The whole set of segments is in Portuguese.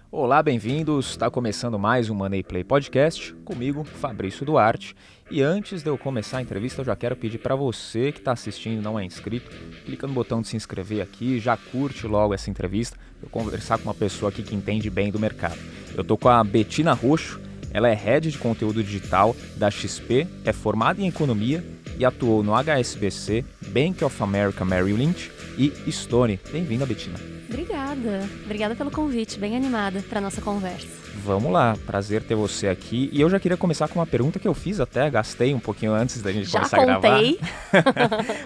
Olá, bem-vindos. Está começando mais um Money Play Podcast, comigo, Fabrício Duarte. E antes de eu começar a entrevista, eu já quero pedir para você que está assistindo e não é inscrito, clica no botão de se inscrever aqui, já curte logo essa entrevista, eu conversar com uma pessoa aqui que entende bem do mercado. Eu tô com a Bettina Roxo, ela é Head de Conteúdo Digital da XP, é formada em Economia e atuou no HSBC, Bank of America Merrill Lynch e Stone. Bem-vinda, Bettina. Obrigada pelo convite, bem animada para nossa conversa. Vamos lá, prazer ter você aqui. E eu já queria começar com uma pergunta que eu fiz até, gastei um pouquinho antes da gente começar a gravar. Já contei.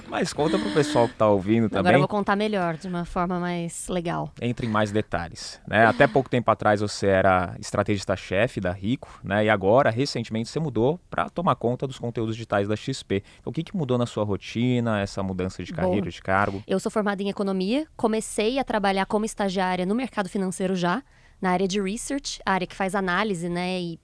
Mas conta pro pessoal que tá ouvindo também. Agora eu vou contar melhor, de uma forma mais legal. Entre em mais detalhes, né? Até pouco tempo atrás você era estrategista-chefe da Rico, né? E agora, recentemente, você mudou para tomar conta dos conteúdos digitais da XP. Então, o que mudou na sua rotina, essa mudança de carreira, de cargo? Eu sou formada em Economia, comecei a trabalhar como estagiária no mercado financeiro já, na área de research, a área que faz análise, né, e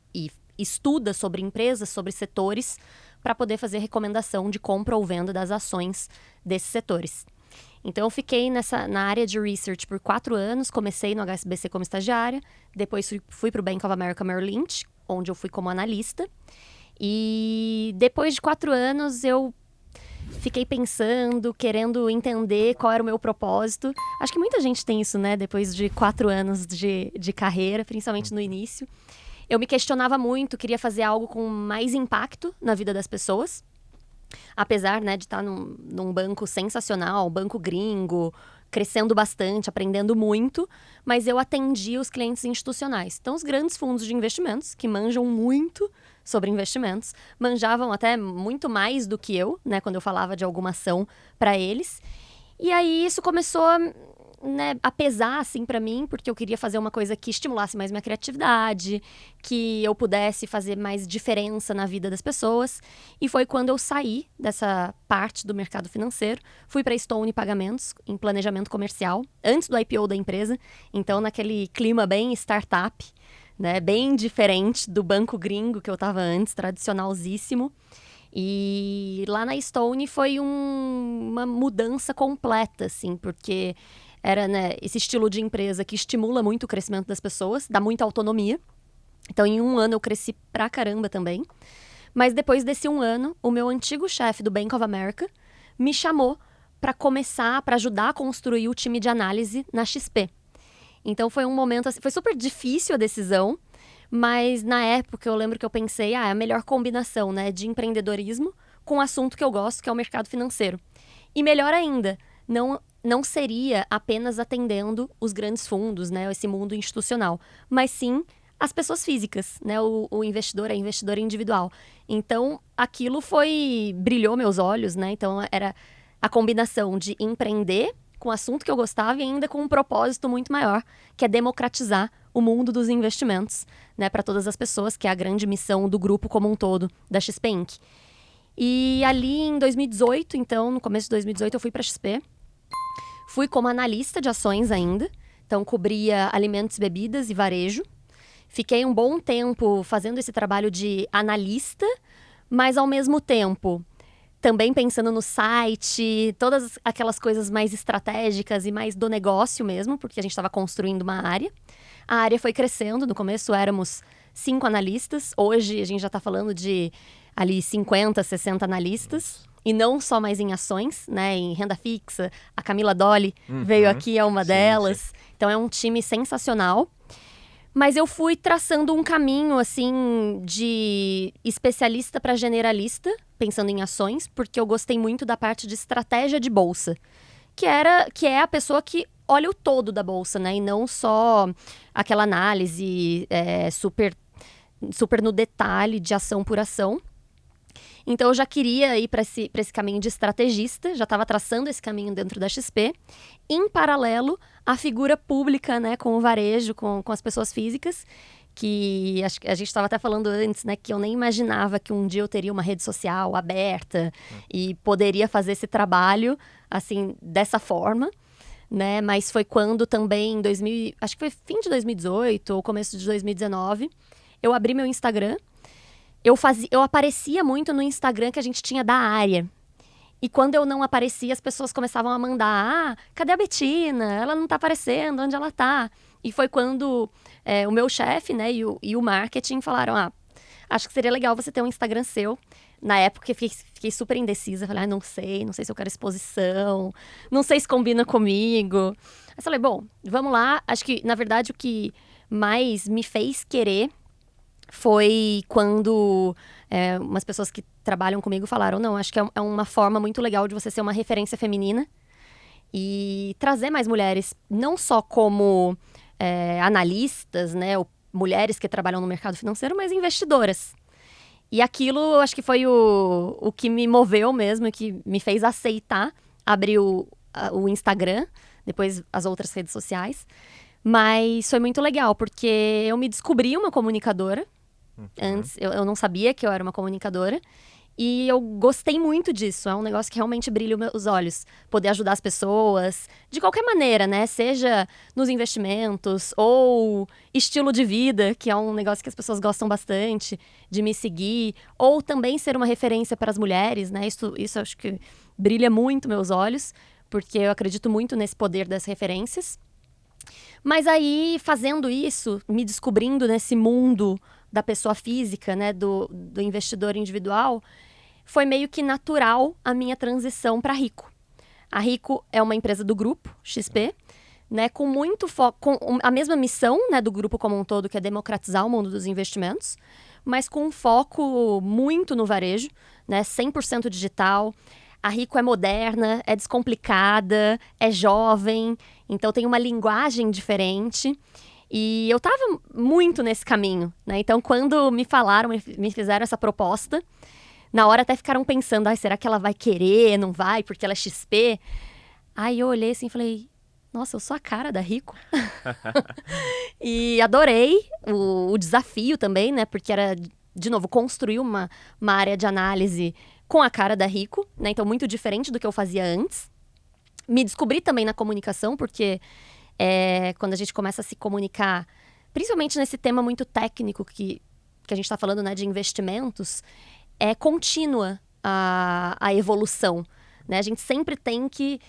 estuda sobre empresas, sobre setores, para poder fazer recomendação de compra ou venda das ações desses setores. Então, eu fiquei na área de research por 4 anos, comecei no HSBC como estagiária, depois fui para o Bank of America Merrill Lynch, onde eu fui como analista, e depois de 4 anos eu fiquei pensando, querendo entender qual era o meu propósito. Acho que muita gente tem isso, né? Depois de 4 anos de carreira, principalmente no início. Eu me questionava muito, queria fazer algo com mais impacto na vida das pessoas. Apesar, né, de estar num banco sensacional, banco gringo, crescendo bastante, aprendendo muito, mas eu atendia os clientes institucionais. Então, os grandes fundos de investimentos, que manjam muito sobre investimentos, manjavam até muito mais do que eu, né, quando eu falava de alguma ação para eles. E aí, isso começou a pesar, assim, para mim, porque eu queria fazer uma coisa que estimulasse mais minha criatividade, que eu pudesse fazer mais diferença na vida das pessoas. E foi quando eu saí dessa parte do mercado financeiro, fui para Stone Pagamentos, em planejamento comercial, antes do IPO da empresa, então naquele clima bem startup, né, bem diferente do banco gringo que eu estava antes, tradicionalzíssimo. E lá na Stone foi uma mudança completa, assim, porque era, né, esse estilo de empresa que estimula muito o crescimento das pessoas, dá muita autonomia. Então, em 1 ano eu cresci pra caramba também. Mas depois desse 1 ano, o meu antigo chefe do Bank of America me chamou para começar, para ajudar a construir o time de análise na XP. Então, foi um momento, assim, foi super difícil a decisão, mas na época eu lembro que eu pensei, é a melhor combinação, né, de empreendedorismo com o assunto que eu gosto, que é o mercado financeiro. E melhor ainda, não seria apenas atendendo os grandes fundos, né, esse mundo institucional, mas sim as pessoas físicas, né, o investidor, a investidora individual. Então, aquilo brilhou meus olhos, né, então era a combinação de empreender com o assunto que eu gostava e ainda com um propósito muito maior, que é democratizar o mundo dos investimentos, né, para todas as pessoas, que é a grande missão do grupo como um todo, da XP Inc. E ali em 2018, então, no começo de 2018, eu fui para a XP. Fui como analista de ações ainda, então cobria alimentos, bebidas e varejo. Fiquei um bom tempo fazendo esse trabalho de analista, mas ao mesmo tempo também pensando no site, todas aquelas coisas mais estratégicas e mais do negócio mesmo, porque a gente estava construindo uma área. A área foi crescendo, no começo éramos 5 analistas, hoje a gente já está falando de ali 50, 60 analistas. E não só mais em ações, né, em renda fixa. A Camila Dolly veio aqui, é uma delas. Sim. Então é um time sensacional. Mas eu fui traçando um caminho, assim, de especialista para generalista, pensando em ações, porque eu gostei muito da parte de estratégia de bolsa, que é a pessoa que olha o todo da bolsa, né, e não só aquela análise super no detalhe de ação por ação. Então, eu já queria ir para esse caminho de estrategista, já estava traçando esse caminho dentro da XP. Em paralelo, a figura pública, né, com o varejo, com as pessoas físicas, que a gente estava até falando antes, né, que eu nem imaginava que um dia eu teria uma rede social aberta e poderia fazer esse trabalho, assim, dessa forma, né? Mas foi quando também, acho que foi fim de 2018 ou começo de 2019, eu abri meu Instagram. Eu aparecia muito no Instagram que a gente tinha da área. E quando eu não aparecia, as pessoas começavam a mandar: cadê a Bettina? Ela não tá aparecendo, onde ela tá? E foi quando o meu chefe, né, e o marketing falaram, acho que seria legal você ter um Instagram seu. Na época, eu fiquei super indecisa. Falei, não sei se eu quero exposição, não sei se combina comigo. Aí eu falei, bom, vamos lá. Acho que, na verdade, o que mais me fez querer foi quando umas pessoas que trabalham comigo falaram, não, acho que é uma forma muito legal de você ser uma referência feminina e trazer mais mulheres, não só como analistas, né, ou mulheres que trabalham no mercado financeiro, mas investidoras. E aquilo, eu acho que foi o que me moveu mesmo, que me fez aceitar abrir o Instagram, depois as outras redes sociais. Mas foi muito legal, porque eu me descobri uma comunicadora. Antes, eu não sabia que eu era uma comunicadora. E eu gostei muito disso. É um negócio que realmente brilha os olhos. Poder ajudar as pessoas, de qualquer maneira, né? Seja nos investimentos ou estilo de vida, que é um negócio que as pessoas gostam bastante de me seguir. Ou também ser uma referência para as mulheres, né? Isso acho que brilha muito meus olhos, porque eu acredito muito nesse poder das referências. Mas aí, fazendo isso, me descobrindo nesse mundo da pessoa física, né? Do investidor individual, foi meio que natural a minha transição para a Rico. A Rico é uma empresa do grupo XP, né, com muito foco, com a mesma missão, né, do grupo como um todo, que é democratizar o mundo dos investimentos, mas com um foco muito no varejo, né, 100% digital. A Rico é moderna, é descomplicada, é jovem, então tem uma linguagem diferente. E eu estava muito nesse caminho, né? Então, quando me falaram, me fizeram essa proposta, na hora até ficaram pensando, será que ela vai querer, não vai, porque ela é XP? Aí eu olhei assim e falei, nossa, eu sou a cara da Rico. E adorei o desafio também, né? Porque era, de novo, construir uma área de análise com a cara da Rico, né? Então, muito diferente do que eu fazia antes. Me descobri também na comunicação, porque quando a gente começa a se comunicar, principalmente nesse tema muito técnico que a gente está falando, né, de investimentos, é contínua a evolução, né? A gente sempre tem que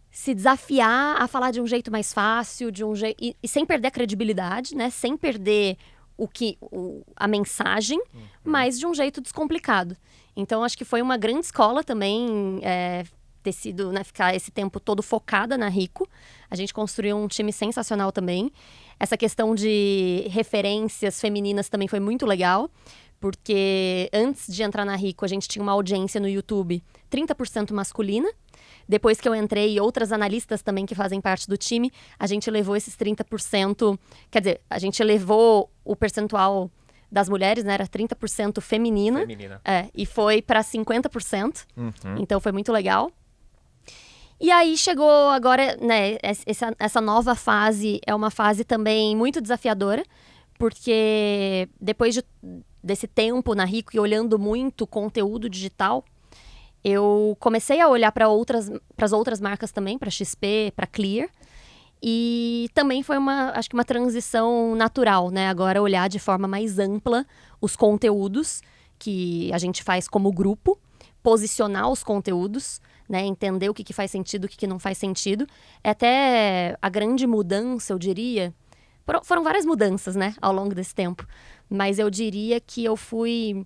se desafiar a falar de um jeito mais fácil, e sem perder a credibilidade, né? Sem perder a mensagem, mas de um jeito descomplicado. Então, acho que foi uma grande escola também ter sido, né, ficar esse tempo todo focada na Rico. A gente construiu um time sensacional também. Essa questão de referências femininas também foi muito legal, porque antes de entrar na Rico, a gente tinha uma audiência no YouTube 30% masculina. Depois que eu entrei, e outras analistas também que fazem parte do time, a gente levou esses 30%, quer dizer, a gente levou o percentual das mulheres, né, era 30% feminina. E foi para 50%. Então foi muito legal. E aí chegou agora, né, essa nova fase é uma fase também muito desafiadora, porque depois desse tempo na Rico e olhando muito conteúdo digital, eu comecei a olhar para as outras marcas também, para XP, para Clear, e também foi acho que uma transição natural, né? Agora olhar de forma mais ampla os conteúdos que a gente faz como grupo, posicionar os conteúdos, né? Entender o que faz sentido, o que não faz sentido. É até a grande mudança, eu diria. Foram várias mudanças, né, ao longo desse tempo. Mas eu diria que eu fui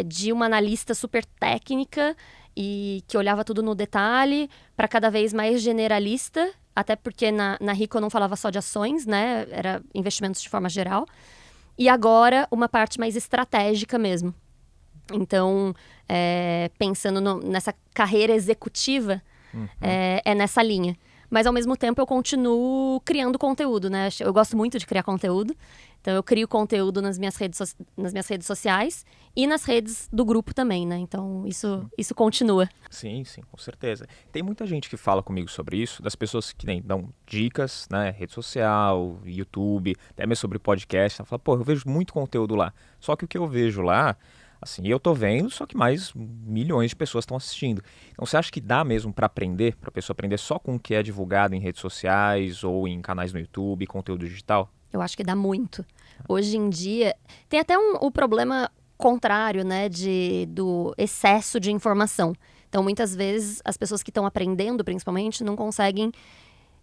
de uma analista super técnica e que olhava tudo no detalhe, para cada vez mais generalista, até porque na Rico eu não falava só de ações, né, era investimentos de forma geral. E agora uma parte mais estratégica mesmo. Então, pensando nessa carreira executiva, é nessa linha. Mas, ao mesmo tempo, eu continuo criando conteúdo, né? Eu gosto muito de criar conteúdo. Então, eu crio conteúdo nas minhas redes sociais e nas redes do grupo também, né? Então, isso continua. Sim, com certeza. Tem muita gente que fala comigo sobre isso, das pessoas que nem dão dicas, né? Rede social, YouTube, até mesmo sobre podcast. Ela fala, eu vejo muito conteúdo lá. Só que o que eu vejo lá, assim, eu tô vendo, só que mais milhões de pessoas estão assistindo. Então, você acha que dá mesmo para aprender, para a pessoa aprender só com o que é divulgado em redes sociais ou em canais no YouTube, conteúdo digital? Eu acho que dá muito. Hoje em dia, tem até o problema contrário, né, do excesso de informação. Então, muitas vezes, as pessoas que estão aprendendo, principalmente, não conseguem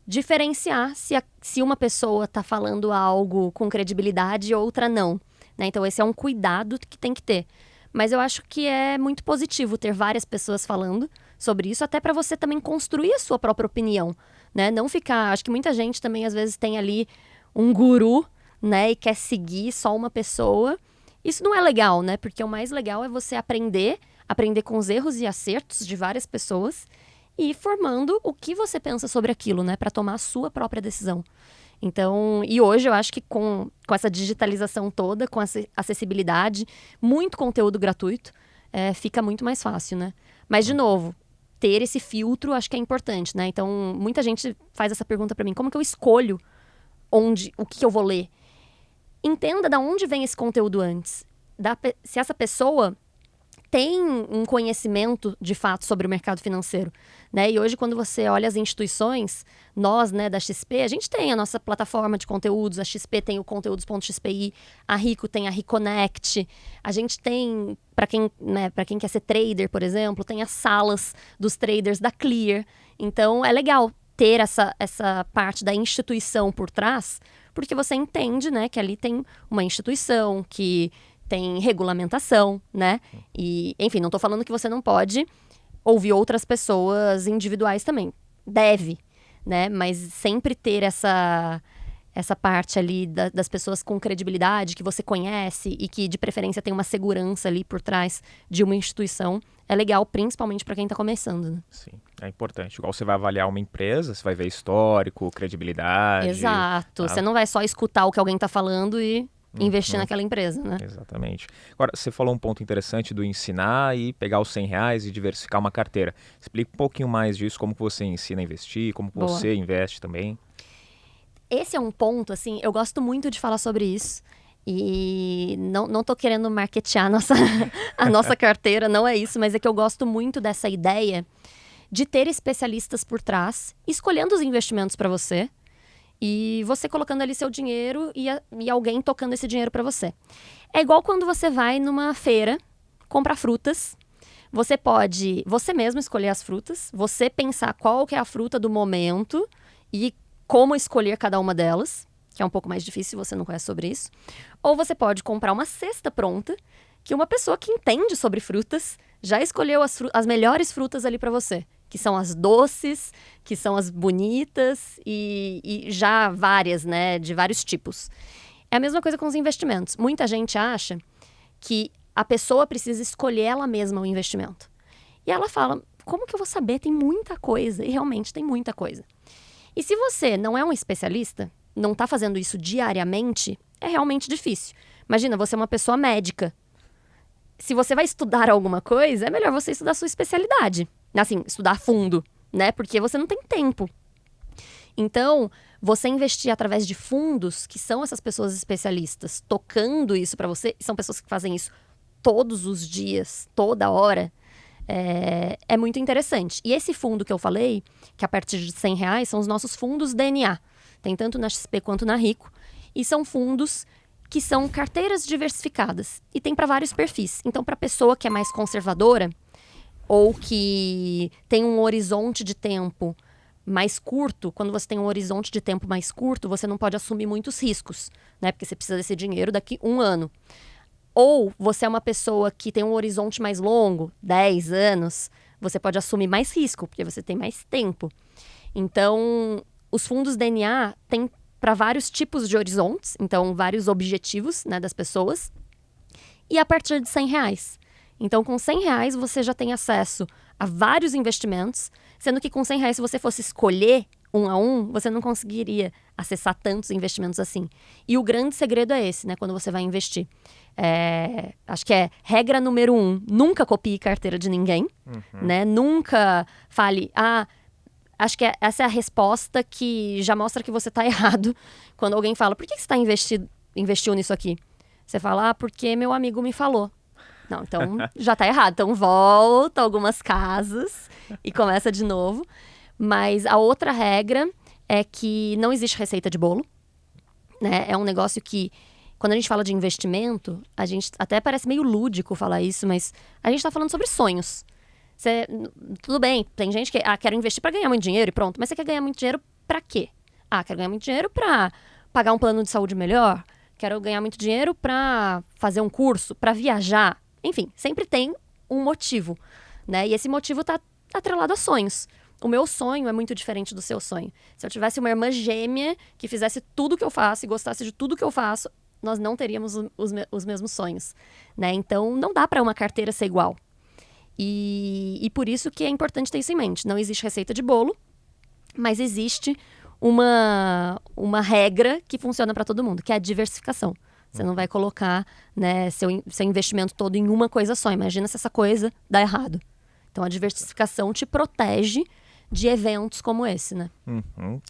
diferenciar se uma pessoa está falando algo com credibilidade e outra não, né? Então, esse é um cuidado que tem que ter. Mas eu acho que é muito positivo ter várias pessoas falando sobre isso, até para você também construir a sua própria opinião, né? Não ficar... Acho que muita gente também, às vezes, tem ali um guru, né? E quer seguir só uma pessoa. Isso não é legal, né? Porque o mais legal é você aprender com os erros e acertos de várias pessoas e ir formando o que você pensa sobre aquilo, né? Para tomar a sua própria decisão. Então, e hoje eu acho que com essa digitalização toda, com essa acessibilidade, muito conteúdo gratuito, fica muito mais fácil, né? Mas, de novo, ter esse filtro acho que é importante, né? Então, muita gente faz essa pergunta para mim, como que eu escolho o que eu vou ler? Entenda de onde vem esse conteúdo antes. Se essa pessoa tem um conhecimento, de fato, sobre o mercado financeiro, né? E hoje, quando você olha as instituições, nós, né, da XP, a gente tem a nossa plataforma de conteúdos, a XP tem o conteúdos.xpi, a Rico tem a Reconnect, a gente tem, para quem quer ser trader, por exemplo, tem as salas dos traders da Clear. Então, é legal ter essa parte da instituição por trás, porque você entende, né, que ali tem uma instituição que tem regulamentação, né? E, enfim, não tô falando que você não pode ouvir outras pessoas individuais também. Deve, né? Mas sempre ter essa parte ali das pessoas com credibilidade, que você conhece e que, de preferência, tem uma segurança ali por trás de uma instituição, é legal, principalmente para quem tá começando, né? Sim, é importante. Igual você vai avaliar uma empresa, você vai ver histórico, credibilidade. Exato. Você não vai só escutar o que alguém tá falando e investir naquela empresa, né? Exatamente. Agora, você falou um ponto interessante do ensinar e pegar os R$ 100 e diversificar uma carteira. Explica um pouquinho mais disso, como que você ensina a investir, como que você investe também. Esse é um ponto, assim, eu gosto muito de falar sobre isso. E não tô querendo marketear a nossa carteira, não é isso, mas é que eu gosto muito dessa ideia de ter especialistas por trás, escolhendo os investimentos para você, e você colocando ali seu dinheiro e alguém tocando esse dinheiro para você. É igual quando você vai numa feira comprar frutas. Você pode, você mesmo escolher as frutas, você pensar qual que é a fruta do momento e como escolher cada uma delas, que é um pouco mais difícil se você não conhece sobre isso. Ou você pode comprar uma cesta pronta, que uma pessoa que entende sobre frutas já escolheu as melhores frutas ali para você. Que são as doces, que são as bonitas e já várias, né, de vários tipos. É a mesma coisa com os investimentos. Muita gente acha que a pessoa precisa escolher ela mesma o investimento. E ela fala, como que eu vou saber? Tem muita coisa. E realmente tem muita coisa. E se você não é um especialista, não está fazendo isso diariamente, é realmente difícil. Imagina, você é uma pessoa médica. Se você vai estudar alguma coisa, é melhor você estudar a sua especialidade. Assim, estudar a fundo, né? Porque você não tem tempo. Então, você investir através de fundos, que são essas pessoas especialistas, tocando isso para você, são pessoas que fazem isso todos os dias, toda hora, é muito interessante. E esse fundo que eu falei, que a partir de R$ 100, são os nossos fundos DNA. Tem tanto na XP quanto na Rico. E são fundos que são carteiras diversificadas. E tem para vários perfis. Então, para a pessoa que é mais conservadora, ou que tem um horizonte de tempo mais curto, quando você tem um horizonte de tempo mais curto, você não pode assumir muitos riscos, né? Porque você precisa desse dinheiro daqui 1 ano. Ou você é uma pessoa que tem um horizonte mais longo, 10 anos, você pode assumir mais risco, porque você tem mais tempo. Então, os fundos DNA têm para vários tipos de horizontes, então vários objetivos, né, das pessoas, e a partir de R$ 100. Então, com R$ 100, você já tem acesso a vários investimentos, sendo que com R$ 100, se você fosse escolher um a um, você não conseguiria acessar tantos investimentos assim. E o grande segredo é esse, né, quando você vai investir. Acho que é regra número 1, nunca copie carteira de ninguém, né? Nunca fale, acho que essa é a resposta que já mostra que você está errado. Quando alguém fala, por que você investiu nisso aqui? Você fala, porque meu amigo me falou. Não, então já tá errado. Então volta algumas casas e começa de novo. Mas a outra regra é que não existe receita de bolo, né? É um negócio que, quando a gente fala de investimento, a gente até parece meio lúdico falar isso, mas a gente tá falando sobre sonhos. Tudo bem, tem gente que quero investir para ganhar muito dinheiro e pronto. Mas você quer ganhar muito dinheiro pra quê? Quero ganhar muito dinheiro pra pagar um plano de saúde melhor, quero ganhar muito dinheiro pra fazer um curso, pra viajar. Enfim, sempre tem um motivo, né? E esse motivo tá atrelado a sonhos. O meu sonho é muito diferente do seu sonho. Se eu tivesse uma irmã gêmea que fizesse tudo que eu faço e gostasse de tudo que eu faço, nós não teríamos os mesmos sonhos, né? Então, não dá para uma carteira ser igual. E por isso que é importante ter isso em mente. Não existe receita de bolo, mas existe uma regra que funciona para todo mundo, que é a diversificação. Você não vai colocar, né, seu investimento todo em uma coisa só. Imagina se essa coisa dá errado. Então, a diversificação te protege de eventos como esse, né?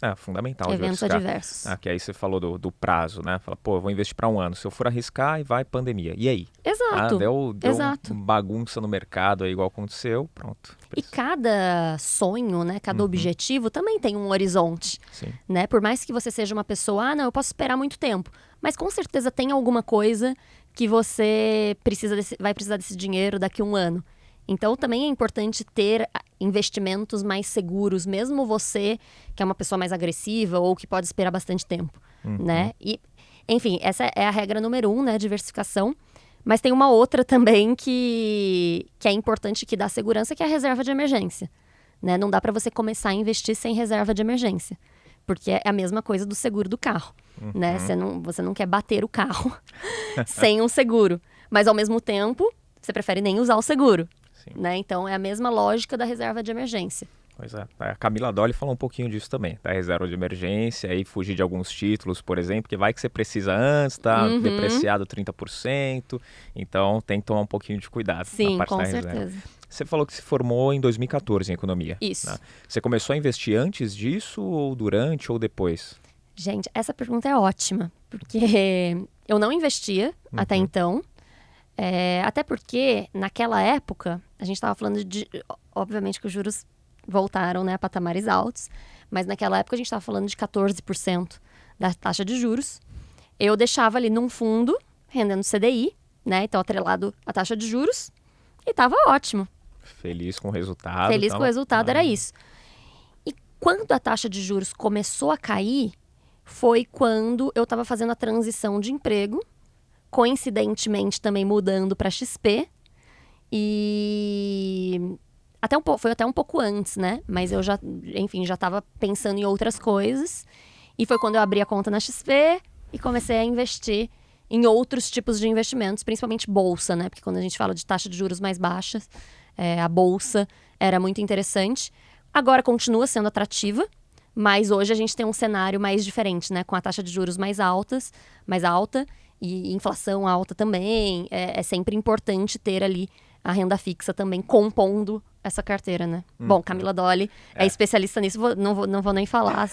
É fundamental eventos adversos. Que aí você falou do prazo, né? Fala, eu vou investir para um ano. Se eu for arriscar, e vai pandemia. E aí? Exato. Deu Exato. bagunça no mercado, aí igual aconteceu, pronto. E cada sonho, né? Cada objetivo também tem um horizonte. Sim. Né? Por mais que você seja uma pessoa, não, eu posso esperar muito tempo. Mas com certeza tem alguma coisa que você vai precisar desse dinheiro daqui a um ano. Então, também é importante ter investimentos mais seguros, mesmo você, que é uma pessoa mais agressiva ou que pode esperar bastante tempo, né? E, enfim, essa é a regra número 1, né? Diversificação. Mas tem uma outra também que é importante, que dá segurança, que é a reserva de emergência, né? Não dá para você começar a investir sem reserva de emergência, porque é a mesma coisa do seguro do carro, né? Você não quer bater o carro sem um seguro, mas, ao mesmo tempo, você prefere nem usar o seguro. Né? Então, é a mesma lógica da reserva de emergência. Pois é. A Camila Dolly falou um pouquinho disso também, da reserva de emergência, aí fugir de alguns títulos, por exemplo, que vai que você precisa antes, tá depreciado 30%, então tem que tomar um pouquinho de cuidado. Sim, na parte com da certeza. reserva. Você falou que se formou em 2014 em economia. Isso. Né? Você começou a investir antes disso, ou durante, ou depois? Gente, essa pergunta é ótima, porque eu não investia até então. Até porque, naquela época, a gente estava falando de... Obviamente que os juros voltaram, né, a patamares altos, mas naquela época a gente estava falando de 14% da taxa de juros. Eu deixava ali num fundo, rendendo CDI, né, então atrelado à taxa de juros, e estava ótimo. Feliz com o resultado. Feliz com o resultado, era isso. E quando a taxa de juros começou a cair, foi quando eu estava fazendo a transição de emprego, coincidentemente também mudando para XP, e foi até um pouco antes, né? Mas eu já estava pensando em outras coisas, e foi quando eu abri a conta na XP e comecei a investir em outros tipos de investimentos, principalmente bolsa, né? Porque quando a gente fala de taxa de juros mais baixas, a bolsa era muito interessante. Agora continua sendo atrativa, mas hoje a gente tem um cenário mais diferente, né? Com a taxa de juros mais alta, e inflação alta também. É sempre importante ter ali a renda fixa também compondo essa carteira, né? Bom, Camila Dolly é especialista nisso, não vou nem falar.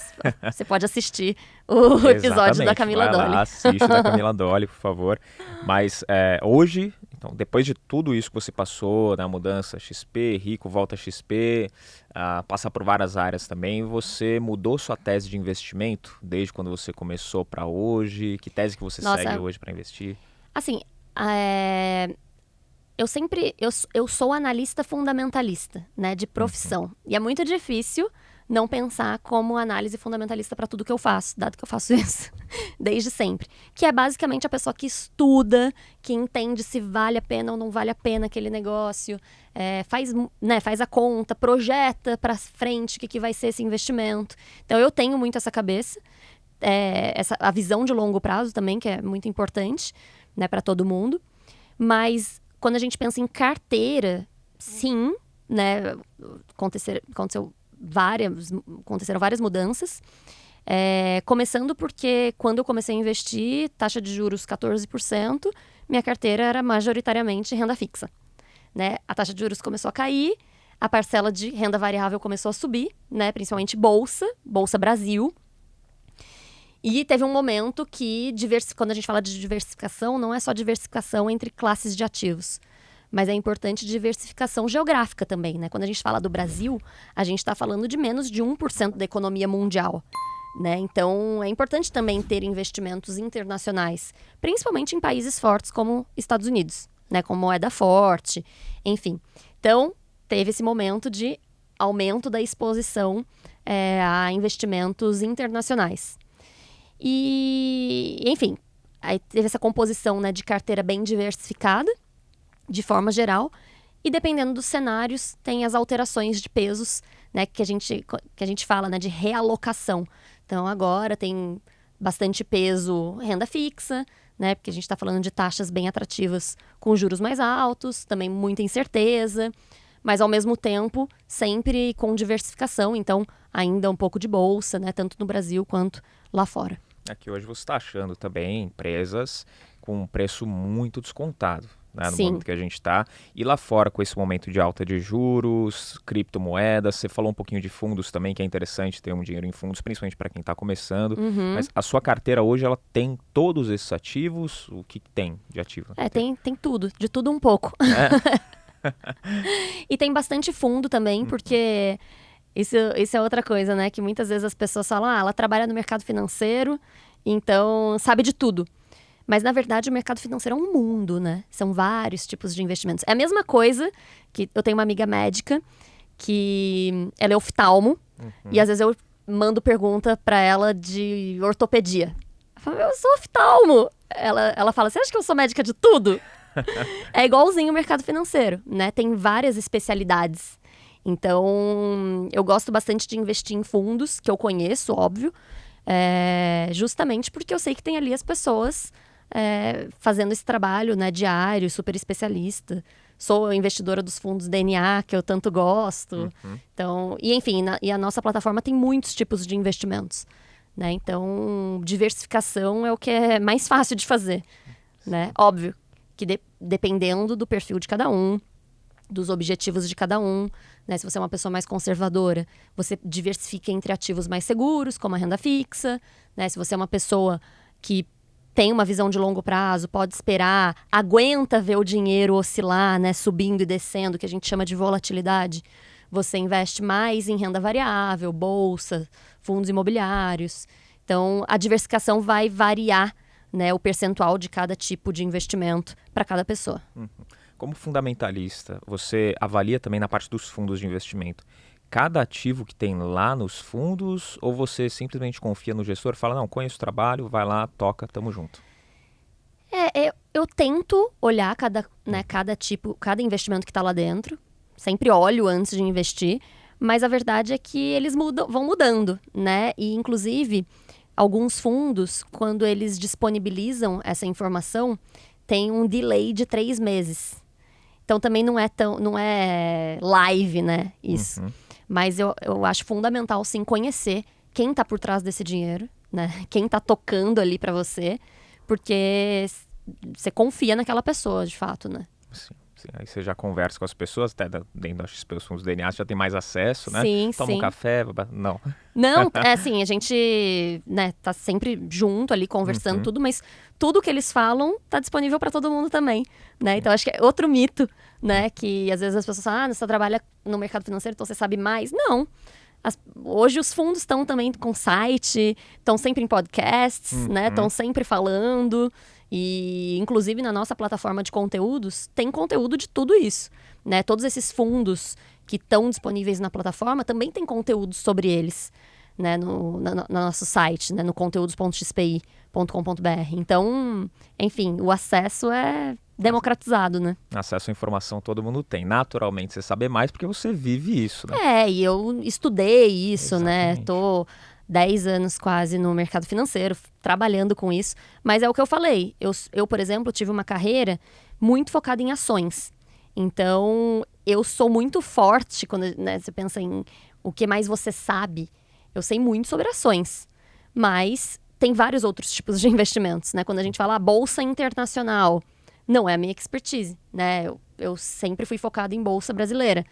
Você pode assistir o episódio da Camila Vai Dolly. Lá, assiste da Camila Dolly, por favor. Mas hoje, então, depois de tudo isso que você passou, na mudança XP, Rico volta XP, passa por várias áreas também, você mudou sua tese de investimento desde quando você começou para hoje? Que tese que você segue hoje para investir? Assim, eu sou analista fundamentalista, né, de profissão. E é muito difícil não pensar como análise fundamentalista para tudo que eu faço, dado que eu faço isso desde sempre. Que é basicamente a pessoa que estuda, que entende se vale a pena ou não vale a pena aquele negócio, faz a conta, projeta para frente o que vai ser esse investimento. Então, eu tenho muito essa cabeça, a visão de longo prazo também, que é muito importante, né, para todo mundo. Mas quando a gente pensa em carteira, sim, né, aconteceram várias mudanças. Começando porque quando eu comecei a investir, taxa de juros 14%, minha carteira era majoritariamente renda fixa. Né? A taxa de juros começou a cair, a parcela de renda variável começou a subir, né, principalmente Bolsa Brasil. E teve um momento que, quando a gente fala de diversificação, não é só diversificação entre classes de ativos, mas é importante diversificação geográfica também, né? Quando a gente fala do Brasil, a gente está falando de menos de 1% da economia mundial, né? Então, é importante também ter investimentos internacionais, principalmente em países fortes como Estados Unidos, né? Com moeda forte, enfim. Então, teve esse momento de aumento da exposição a investimentos internacionais. E, enfim, aí teve essa composição, né, de carteira bem diversificada, de forma geral, e dependendo dos cenários, tem as alterações de pesos, né, que a gente fala, né, de realocação. Então, agora tem bastante peso renda fixa, né, porque a gente está falando de taxas bem atrativas com juros mais altos, também muita incerteza, mas ao mesmo tempo sempre com diversificação, então ainda um pouco de bolsa, né, tanto no Brasil quanto lá fora. Aqui hoje você está achando também empresas com um preço muito descontado, né, no Sim. momento que a gente está. E lá fora, com esse momento de alta de juros, criptomoedas, você falou um pouquinho de fundos também, que é interessante ter um dinheiro em fundos, principalmente para quem está começando. Mas a sua carteira hoje, ela tem todos esses ativos? O que tem de ativo? Tem tudo, de tudo um pouco. E tem bastante fundo também, porque isso é outra coisa, né? Que muitas vezes as pessoas falam, ela trabalha no mercado financeiro, então sabe de tudo. Mas, na verdade, o mercado financeiro é um mundo, né? São vários tipos de investimentos. É a mesma coisa que eu tenho uma amiga médica que ela é oftalmo e às vezes eu mando pergunta pra ela de ortopedia. Eu falo, eu sou oftalmo. Ela fala, você acha que eu sou médica de tudo? É igualzinho o mercado financeiro, né? Tem várias especialidades. Então, eu gosto bastante de investir em fundos, que eu conheço, óbvio, justamente porque eu sei que tem ali as pessoas fazendo esse trabalho, né, diário, super especialista. Sou investidora dos fundos DNA, que eu tanto gosto. Então, e enfim, e a nossa plataforma tem muitos tipos de investimentos, né? Então, diversificação é o que é mais fácil de fazer, né? Óbvio que dependendo do perfil de cada um, dos objetivos de cada um, né? Se você é uma pessoa mais conservadora, você diversifica entre ativos mais seguros, como a renda fixa, né? Se você é uma pessoa que tem uma visão de longo prazo, pode esperar, aguenta ver o dinheiro oscilar, né? Subindo e descendo, que a gente chama de volatilidade, você investe mais em renda variável, bolsa, fundos imobiliários. Então, a diversificação vai variar, né, o percentual de cada tipo de investimento para cada pessoa. Como fundamentalista, você avalia também na parte dos fundos de investimento cada ativo que tem lá nos fundos, ou você simplesmente confia no gestor, fala, não, conheço o trabalho, vai lá, toca, tamo junto? Eu tento olhar cada tipo, cada investimento que está lá dentro, sempre olho antes de investir, mas a verdade é que eles vão mudando, né? E, inclusive, alguns fundos, quando eles disponibilizam essa informação, tem um delay de 3 meses. Então, também não é live, né, isso. Mas eu acho fundamental, sim, conhecer quem está por trás desse dinheiro, né? Quem está tocando ali para você, porque você confia naquela pessoa, de fato, né? Sim. Aí você já conversa com as pessoas, até dentro da XP, os fundos DNA, você já tem mais acesso, né? Sim, Toma um café, não. Não, assim, a gente, né, tá sempre junto ali, conversando tudo, mas tudo que eles falam tá disponível para todo mundo também, né? Então, acho que é outro mito, né, que às vezes as pessoas falam, você trabalha no mercado financeiro, então você sabe mais. Não. Hoje os fundos estão também com site, estão sempre em podcasts, né? Estão sempre falando. E, inclusive, na nossa plataforma de conteúdos, tem conteúdo de tudo isso, né? Todos esses fundos que estão disponíveis na plataforma também tem conteúdo sobre eles, né? No nosso site, né? No conteúdos.xpi.com.br. Então, enfim, o acesso é democratizado, né? Acesso à informação todo mundo tem. Naturalmente, você sabe mais porque você vive isso, né? E eu estudei isso, Exatamente. né? Tô 10 anos quase no mercado financeiro, trabalhando com isso. Mas é o que eu falei. Eu, por exemplo, tive uma carreira muito focada em ações. Então, eu sou muito forte quando, né, você pensa em o que mais você sabe. Eu sei muito sobre ações. Mas tem vários outros tipos de investimentos, né? Quando a gente fala bolsa internacional, não é a minha expertise, né? Eu sempre fui focada em bolsa brasileira.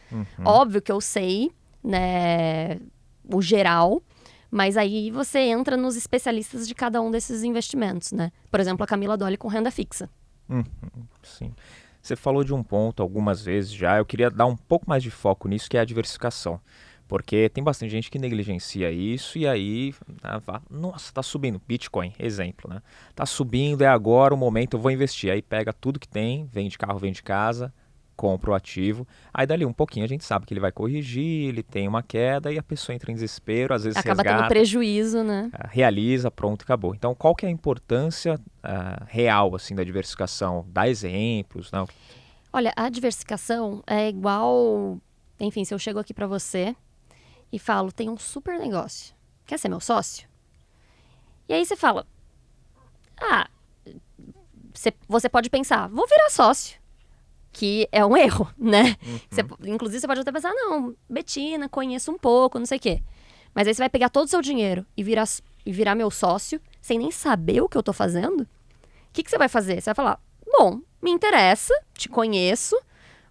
Óbvio que eu sei, né, o geral, mas aí você entra nos especialistas de cada um desses investimentos, né? Por exemplo, a Camila Dolly com renda fixa. Sim. Você falou de um ponto algumas vezes já, eu queria dar um pouco mais de foco nisso, que é a diversificação. Porque tem bastante gente que negligencia isso e aí, nossa, tá subindo. Bitcoin, exemplo, né? Tá subindo, é agora o momento, eu vou investir. Aí pega tudo que tem, vende carro, vende casa, compra o ativo, aí dali um pouquinho a gente sabe que ele vai corrigir, ele tem uma queda e a pessoa entra em desespero, às vezes Acaba tendo resgata, prejuízo, né? realiza, pronto, acabou. Então, qual que é a importância real assim da diversificação? Dá exemplos, não? Olha, a diversificação é igual... Enfim, se eu chego aqui para você e falo, tem um super negócio, quer ser meu sócio? E aí você fala, você pode pensar, vou virar sócio. Que é um erro, né? Inclusive, você pode até pensar, não, Betina, conheço um pouco, não sei o quê. Mas aí você vai pegar todo o seu dinheiro e virar meu sócio, sem nem saber o que eu tô fazendo. O que você vai fazer? Você vai falar, bom, me interessa, te conheço,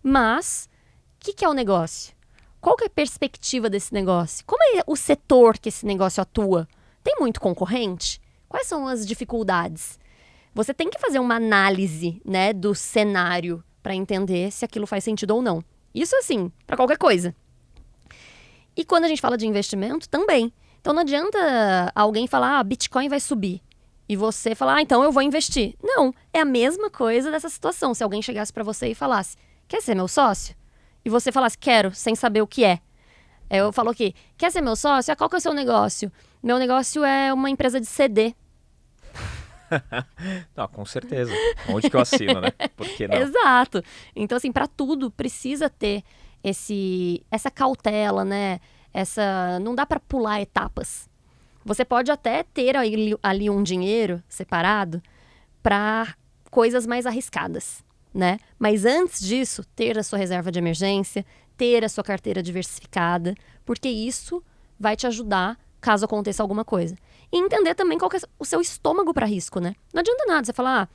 mas o que é o negócio? Qual que é a perspectiva desse negócio? Como é o setor que esse negócio atua? Tem muito concorrente? Quais são as dificuldades? Você tem que fazer uma análise, né, do cenário para entender se aquilo faz sentido ou não. Isso assim, para qualquer coisa. E quando a gente fala de investimento, também. Então não adianta alguém falar, Bitcoin vai subir. E você falar, então eu vou investir. Não, é a mesma coisa dessa situação. Se alguém chegasse para você e falasse, quer ser meu sócio? E você falasse, quero, sem saber o que é. Eu falo aqui, quer ser meu sócio? Qual que é o seu negócio? Meu negócio é uma empresa de CD. Não, com certeza. Onde que eu assino, né? Por que não? Exato. Então, assim, para tudo precisa ter essa cautela, né? Não dá para pular etapas. Você pode até ter ali um dinheiro separado para coisas mais arriscadas, né? Mas antes disso, ter a sua reserva de emergência, ter a sua carteira diversificada, porque isso vai te ajudar caso aconteça alguma coisa. E entender também qual que é o seu estômago para risco, né? Não adianta nada você falar,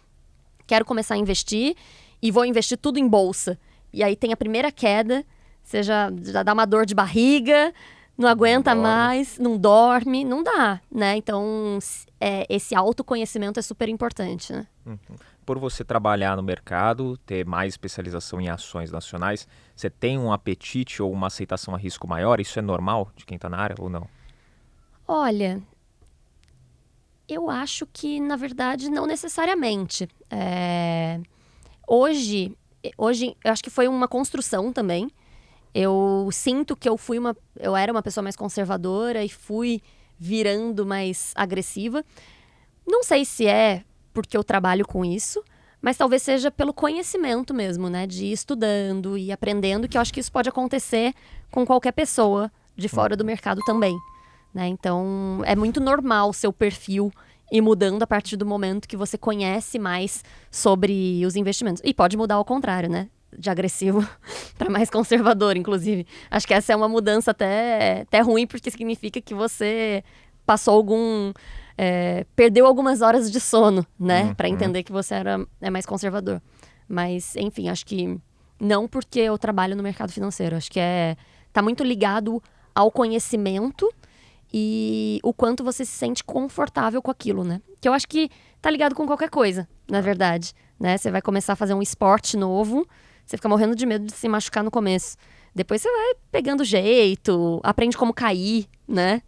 quero começar a investir e vou investir tudo em bolsa. E aí tem a primeira queda, você já dá uma dor de barriga, não aguenta mais, não dorme, não dá, né? Então, esse autoconhecimento é super importante, né? Por você trabalhar no mercado, ter mais especialização em ações nacionais, você tem um apetite ou uma aceitação a risco maior? Isso é normal de quem está na área ou não? Olha, eu acho que, na verdade, não necessariamente. Hoje, eu acho que foi uma construção também. Eu sinto que eu era uma pessoa mais conservadora e fui virando mais agressiva. Não sei se é porque eu trabalho com isso, mas talvez seja pelo conhecimento mesmo, né? De ir estudando e aprendendo, que eu acho que isso pode acontecer com qualquer pessoa de fora do mercado também, né? Então, é muito normal o seu perfil ir mudando a partir do momento que você conhece mais sobre os investimentos. E pode mudar ao contrário, né? De agressivo para mais conservador, inclusive. Acho que essa é uma mudança até ruim, porque significa que você passou perdeu algumas horas de sono, né? Para entender que você é mais conservador. Mas, enfim, acho que não porque eu trabalho no mercado financeiro. Acho que tá muito ligado ao conhecimento e o quanto você se sente confortável com aquilo, né? Que eu acho que tá ligado com qualquer coisa, na verdade, né? Você vai começar a fazer um esporte novo, você fica morrendo de medo de se machucar no começo. Depois você vai pegando jeito, aprende como cair, né?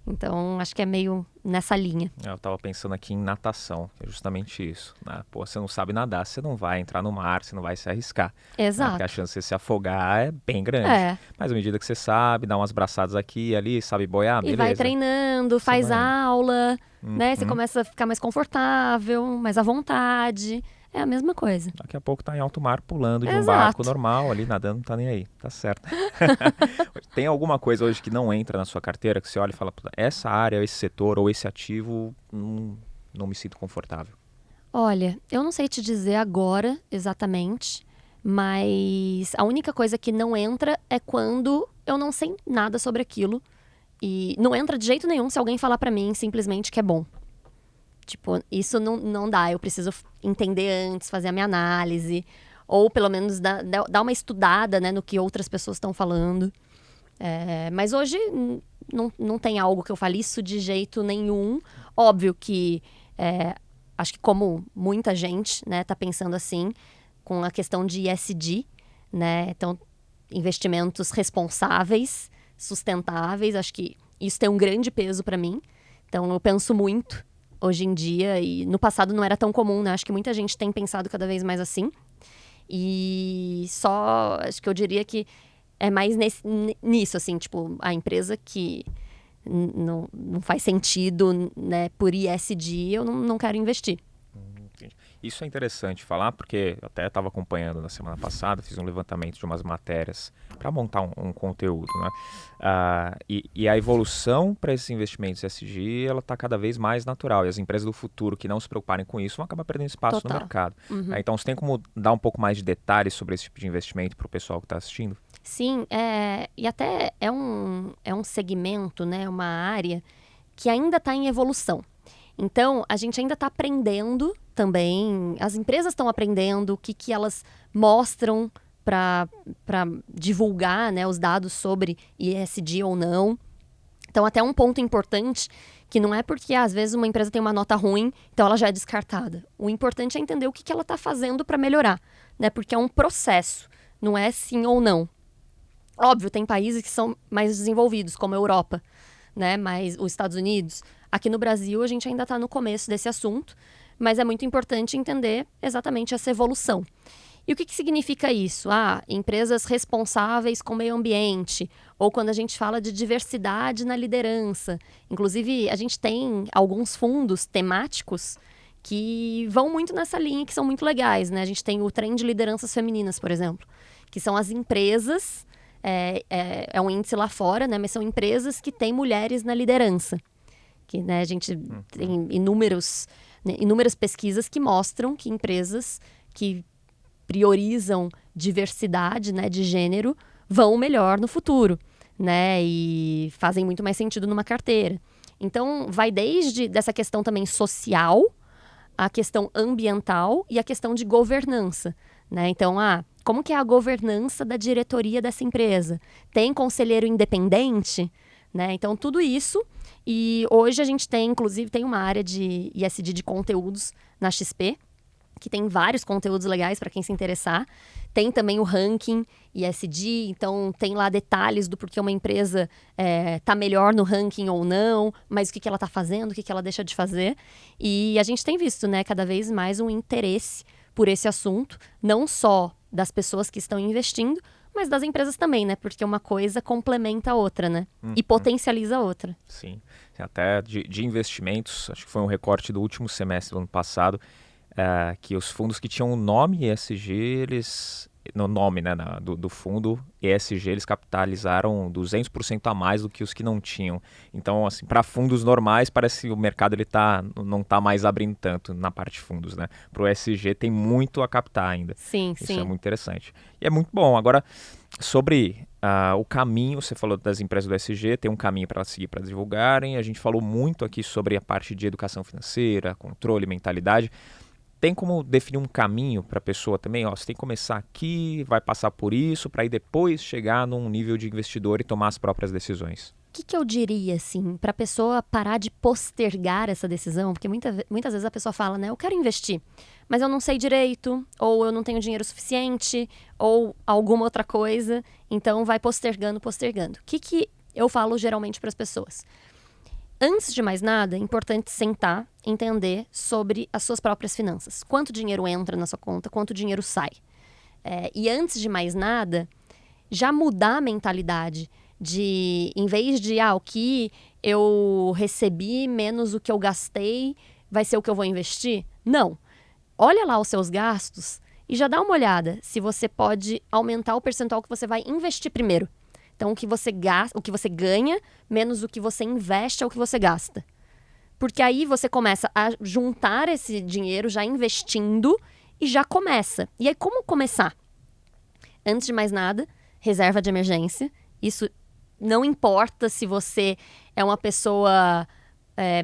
Então, acho que é meio nessa linha. Eu tava pensando aqui em natação, é justamente isso, né? Pô, você não sabe nadar, você não vai entrar no mar, você não vai se arriscar. Exato. Porque a chance de você se afogar é bem grande. É. Mas à medida que você sabe, dá umas braçadas aqui e ali, sabe boiar, E beleza. vai treinando, faz aula, né? Você começa a ficar mais confortável, mais à vontade. É a mesma coisa. Daqui a pouco tá em alto mar pulando de um Exato. barco normal ali, nadando, não tá nem aí. Tá certo. Tem alguma coisa hoje que não entra na sua carteira, que você olha e fala, essa área, esse setor ou esse ativo, não me sinto confortável? Olha, eu não sei te dizer agora exatamente, mas a única coisa que não entra é quando eu não sei nada sobre aquilo. E não entra de jeito nenhum se alguém falar pra mim simplesmente que é bom. Tipo, isso não dá. Eu preciso entender antes, fazer a minha análise. Ou, pelo menos, dar uma estudada, né, no que outras pessoas estão falando. Mas hoje, não tem algo que eu fale isso de jeito nenhum. Óbvio que, acho que como muita gente, né, tá pensando assim, com a questão de ESG, né? Então, investimentos responsáveis, sustentáveis. Acho que isso tem um grande peso para mim. Então, eu penso muito hoje em dia, e no passado não era tão comum, né? Acho que muita gente tem pensado cada vez mais assim. E só, acho que eu diria que é mais nisso, assim, tipo, a empresa que não faz sentido, né, por ESG, eu não quero investir. Entendi. Isso é interessante falar, porque eu até estava acompanhando na semana passada, fiz um levantamento de umas matérias para montar um conteúdo, né? E a evolução para esses investimentos ESG, ela está cada vez mais natural, e as empresas do futuro que não se preocuparem com isso vão acabar perdendo espaço Total. no mercado. Então, você tem como dar um pouco mais de detalhes sobre esse tipo de investimento para o pessoal que está assistindo? Sim, e até é um segmento, né, uma área que ainda está em evolução. Então, a gente ainda está aprendendo também, as empresas estão aprendendo o que elas mostram para divulgar, né, os dados sobre ESG ou não. Então, até um ponto importante, que não é porque às vezes uma empresa tem uma nota ruim, então ela já é descartada. O importante é entender o que ela está fazendo para melhorar, né, porque é um processo, não é sim ou não. Óbvio, tem países que são mais desenvolvidos, como a Europa, né? Mas os Estados Unidos. Aqui no Brasil, a gente ainda está no começo desse assunto, mas é muito importante entender exatamente essa evolução. E o que significa isso? Empresas responsáveis com o meio ambiente, ou quando a gente fala de diversidade na liderança. Inclusive, a gente tem alguns fundos temáticos que vão muito nessa linha, que são muito legais, né? A gente tem o Trem de Lideranças Femininas, por exemplo, que são as empresas... É um índice lá fora, né? Mas são empresas que têm mulheres na liderança. Que, né, a gente tem inúmeras pesquisas que mostram que empresas que priorizam diversidade, né, de gênero vão melhor no futuro, né? E fazem muito mais sentido numa carteira. Então, vai desde dessa questão também social, a questão ambiental e a questão de governança, né? Então, como que é a governança da diretoria dessa empresa? Tem conselheiro independente? Né? Então, tudo isso. E hoje a gente tem, inclusive, tem uma área de ESG de conteúdos na XP, que tem vários conteúdos legais para quem se interessar. Tem também o ranking ESG, então tem lá detalhes do porquê uma empresa está melhor no ranking ou não, mas o que ela está fazendo, o que ela deixa de fazer. E a gente tem visto, né, cada vez mais um interesse por esse assunto, não só das pessoas que estão investindo, mas das empresas também, né? Porque uma coisa complementa a outra, né? E potencializa a outra. Sim. Até de investimentos, acho que foi um recorte do último semestre do ano passado, que os fundos que tinham o nome ESG, eles... No nome, né, do fundo ESG, eles capitalizaram 200% a mais do que os que não tinham. Então, assim, para fundos normais, parece que o mercado não está mais abrindo tanto na parte de fundos, né? Para o ESG tem muito a captar ainda. Sim, Isso sim. é muito interessante. E é muito bom. Agora, sobre o caminho, você falou das empresas do ESG, tem um caminho para seguir para divulgarem. A gente falou muito aqui sobre a parte de educação financeira, controle, mentalidade. Tem como definir um caminho para a pessoa também? Você tem que começar aqui, vai passar por isso, para aí depois chegar num nível de investidor e tomar as próprias decisões. O que eu diria, assim, para a pessoa parar de postergar essa decisão? Porque muitas vezes a pessoa fala, né, eu quero investir, mas eu não sei direito, ou eu não tenho dinheiro suficiente, ou alguma outra coisa, então vai postergando. O que eu falo geralmente para as pessoas? Antes de mais nada, é importante sentar, entender sobre as suas próprias finanças. Quanto dinheiro entra na sua conta, quanto dinheiro sai. E antes de mais nada, já mudar a mentalidade de, em vez de, o que eu recebi menos o que eu gastei, vai ser o que eu vou investir? Não. Olha lá os seus gastos e já dá uma olhada se você pode aumentar o percentual que você vai investir primeiro. Então, o que você ganha, menos o que você investe é o que você gasta. Porque aí você começa a juntar esse dinheiro já investindo e já começa. E aí, como começar? Antes de mais nada, reserva de emergência. Isso não importa se você é uma pessoa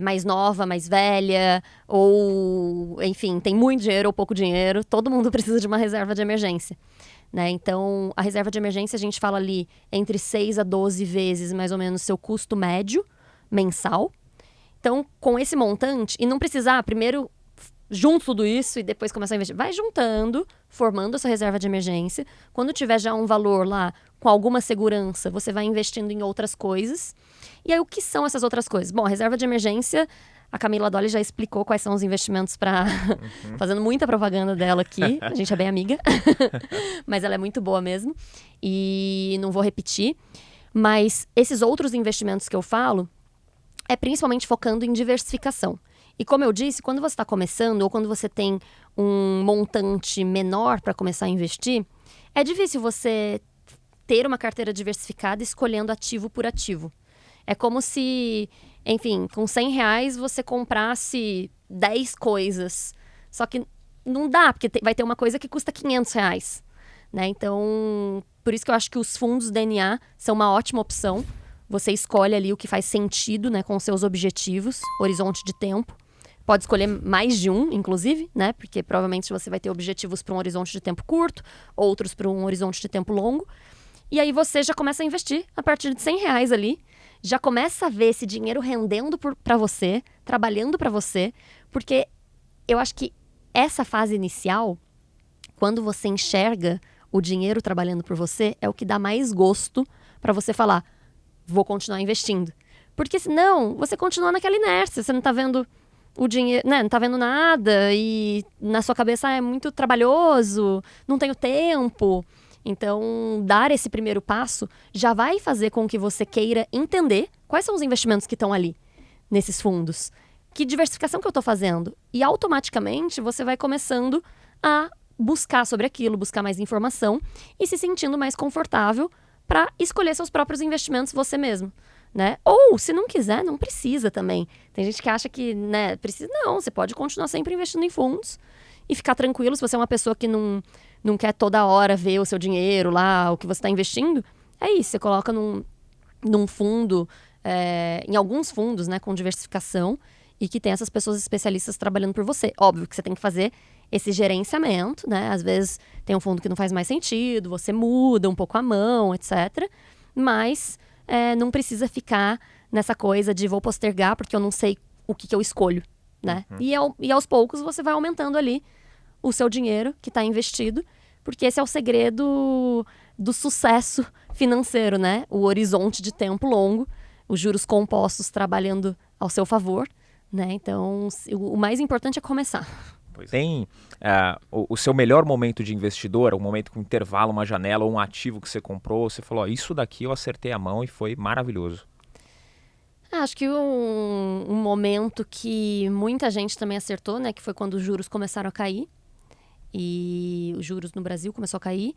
mais nova, mais velha, ou, enfim, tem muito dinheiro ou pouco dinheiro. Todo mundo precisa de uma reserva de emergência. Né? Então, a reserva de emergência, a gente fala ali entre 6 a 12 vezes, mais ou menos, seu custo médio mensal. Então, com esse montante, e não precisar, primeiro, junto tudo isso e depois começar a investir. Vai juntando, formando a sua reserva de emergência. Quando tiver já um valor lá com alguma segurança, você vai investindo em outras coisas. E aí, o que são essas outras coisas? Bom, a reserva de emergência, A Camila Dolly já explicou quais são os investimentos para... Fazendo muita propaganda dela aqui. A gente é bem amiga. Mas ela é muito boa mesmo. E não vou repetir. Mas esses outros investimentos que eu falo é principalmente focando em diversificação. E como eu disse, quando você está começando ou quando você tem um montante menor para começar a investir, é difícil você ter uma carteira diversificada escolhendo ativo por ativo. É como se, enfim, com R$100 você comprasse 10 coisas. Só que não dá, porque vai ter uma coisa que custa R$500. Né? Então, por isso que eu acho que os fundos DNA são uma ótima opção. Você escolhe ali o que faz sentido, né, com os seus objetivos, horizonte de tempo. Pode escolher mais de um, inclusive, né? Porque provavelmente você vai ter objetivos para um horizonte de tempo curto, outros para um horizonte de tempo longo. E aí você já começa a investir a partir de R$100 ali. Já começa a ver esse dinheiro rendendo para você, trabalhando para você. Porque eu acho que essa fase inicial, quando você enxerga o dinheiro trabalhando por você, é o que dá mais gosto para você falar, vou continuar investindo. Porque senão, você continua naquela inércia, você não tá vendo o dinheiro, né? Não tá vendo nada e na sua cabeça é muito trabalhoso, não tenho tempo. Então, dar esse primeiro passo já vai fazer com que você queira entender quais são os investimentos que estão ali, nesses fundos. Que diversificação que eu estou fazendo? E automaticamente você vai começando a buscar sobre aquilo, buscar mais informação e se sentindo mais confortável para escolher seus próprios investimentos você mesmo. Né? Ou, se não quiser, não precisa também. Tem gente que acha que, né, precisa. Não, você pode continuar sempre investindo em fundos e ficar tranquilo. Se você é uma pessoa que não quer toda hora ver o seu dinheiro lá, o que você está investindo, é isso. Você coloca num fundo, em alguns fundos, né, com diversificação e que tem essas pessoas especialistas trabalhando por você. Óbvio que você tem que fazer esse gerenciamento, né? Às vezes tem um fundo que não faz mais sentido, você muda um pouco a mão, etc. Mas... não precisa ficar nessa coisa de vou postergar porque eu não sei o que eu escolho, né? E aos poucos você vai aumentando ali o seu dinheiro que está investido, porque esse é o segredo do sucesso financeiro, né? O horizonte de tempo longo, os juros compostos trabalhando ao seu favor, né? Então, o mais importante é começar. Tem o seu melhor momento de investidor, um momento com intervalo, uma janela ou um ativo que você comprou, você falou, isso daqui eu acertei a mão e foi maravilhoso. Acho que um momento que muita gente também acertou, né, que foi quando os juros começaram a cair, e os juros no Brasil começou a cair,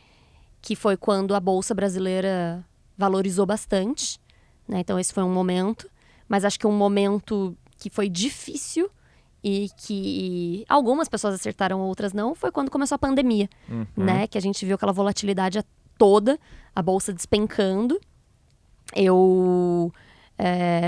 que foi quando a Bolsa Brasileira valorizou bastante, né, então esse foi um momento, mas acho que um momento que foi difícil e que algumas pessoas acertaram, outras não, foi quando começou a pandemia, né? Que a gente viu aquela volatilidade toda, a bolsa despencando. Eu,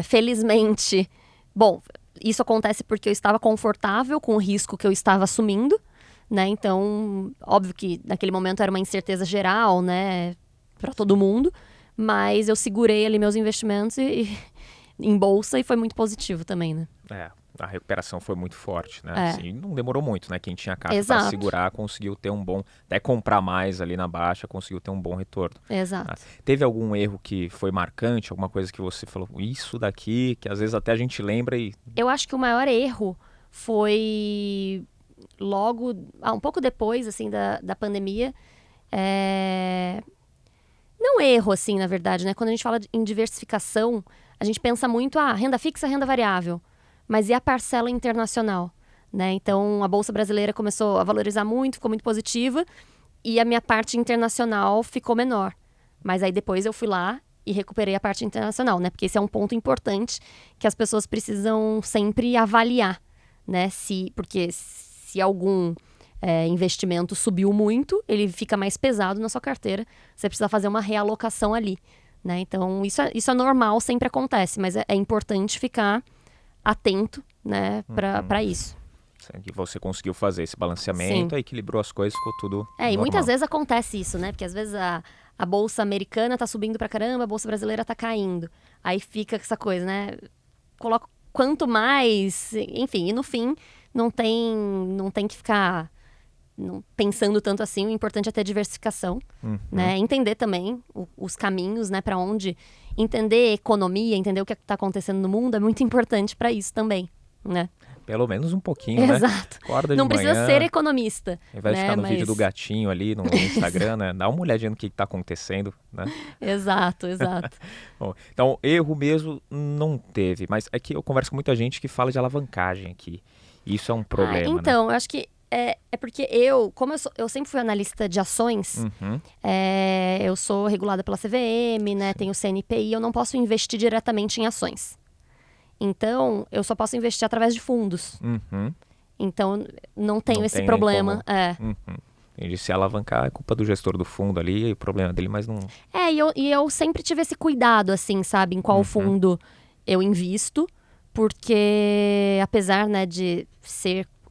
felizmente... Bom, isso acontece porque eu estava confortável com o risco que eu estava assumindo, né? Então, óbvio que naquele momento era uma incerteza geral, né? Para todo mundo. Mas eu segurei ali meus investimentos em bolsa e foi muito positivo também, né? A recuperação foi muito forte, né? Assim, não demorou muito, né? Quem tinha caixa para segurar conseguiu ter um bom... Até comprar mais ali na baixa, conseguiu ter um bom retorno. Exato. Teve algum erro que foi marcante? Alguma coisa que você falou, isso daqui, que às vezes até a gente lembra e... Eu acho que o maior erro foi logo... um pouco depois, assim, da pandemia. Não erro, assim, na verdade, né? Quando a gente fala em diversificação, a gente pensa muito, renda fixa, renda variável. Mas e a parcela internacional, né? Então, a Bolsa Brasileira começou a valorizar muito, ficou muito positiva, e a minha parte internacional ficou menor. Mas aí depois eu fui lá e recuperei a parte internacional, né? Porque esse é um ponto importante que as pessoas precisam sempre avaliar, né? Porque se algum investimento subiu muito, ele fica mais pesado na sua carteira, você precisa fazer uma realocação ali, né? Então, isso é normal, sempre acontece, mas é importante ficar atento, né, para isso. Que você conseguiu fazer esse balanceamento, equilibrou as coisas, ficou tudo normal. E muitas vezes acontece isso, né? Porque às vezes a bolsa americana tá subindo pra caramba, a bolsa brasileira tá caindo. Aí fica essa coisa, né? Coloca quanto mais, enfim, e no fim não tem que ficar pensando tanto assim. O importante é ter diversificação, né? Entender também os caminhos, né, para onde... Entender economia, entender o que está acontecendo no mundo é muito importante para isso também, né? Pelo menos um pouquinho, né? Exato. Acorda de Não manhã, precisa ser economista. ao invés de né? ficar no Mas... vídeo do gatinho ali no Instagram, né? Dá uma olhadinha no que tá acontecendo, né? Exato. Bom, então, erro mesmo não teve, mas é que eu converso com muita gente que fala de alavancagem aqui. E isso é um problema, né? Então, eu acho que é porque como eu sempre fui analista de ações, Uhum. eu sou regulada pela CVM, né? Tenho CNPI, eu não posso investir diretamente em ações. Então, eu só posso investir através de fundos. Uhum. Então, não tenho Não esse tem nem problema. como. Uhum. Ele se alavancar é culpa do gestor do fundo ali, e o problema dele, mas não... E eu sempre tive esse cuidado, assim, sabe? Em qual fundo eu invisto. Porque, apesar, né, de